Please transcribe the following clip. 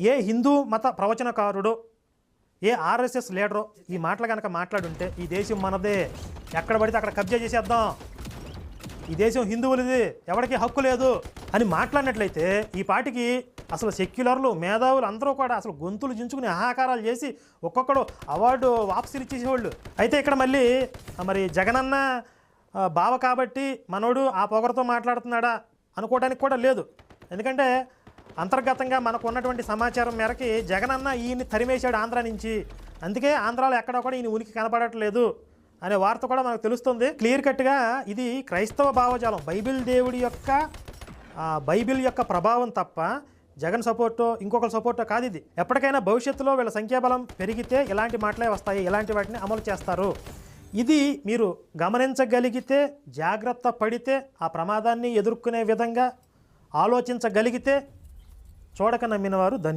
ఏ హిందూ మత ప్రవచనకారుడో ఏ ఆర్ఎస్ఎస్ లీడరో ఈ మాటలు కనుక మాట్లాడుంటే ఈ దేశం మనదే, ఎక్కడ పడితే అక్కడ కబ్జా చేసేద్దాం, ఈ దేశం హిందువులది, ఎవరికి హక్కు లేదు అని మాట్లాడినట్లయితే ఈ పాటికి అసలు సెక్యులర్లు మేధావులు అందరూ కూడా అసలు గొంతులు చించుకుని ఆహాకారాలు చేసి ఒక్కొక్కడు అవార్డు వాపసులు ఇచ్చేసేవాళ్ళు. అయితే ఇక్కడ మళ్ళీ మరి జగనన్న బావ కాబట్టి మనోడు ఆ పొగరతో మాట్లాడుతున్నాడా అనుకోవడానికి కూడా లేదు. ఎందుకంటే అంతర్గతంగా మనకు ఉన్నటువంటి సమాచారం మేరకి జగనన్న ఈయన్ని తరిమేశాడు ఆంధ్ర నుంచి, అందుకే ఆంధ్రాలో ఎక్కడ కూడా ఈయన ఉనికి కనపడట్లేదు అనే వార్త కూడా మనకు తెలుస్తుంది. క్లియర్ కట్గా ఇది క్రైస్తవ భావజాలం, బైబిల్ యొక్క ప్రభావం తప్ప జగన్ సపోర్టో ఇంకొకరి సపోర్టో కాదు. ఇది ఎప్పటికైనా భవిష్యత్తులో వీళ్ళ సంఖ్యాబలం పెరిగితే ఇలాంటి మాటలే వస్తాయి, ఇలాంటి వాటిని అమలు చేస్తారు. ఇది మీరు గమనించగలిగితే, జాగ్రత్త పడితే, ఆ ప్రమాదాన్ని ఎదుర్కొనే విధంగా ఆలోచించగలిగితే చూడక నమ్మిన వారు ధన్యులు.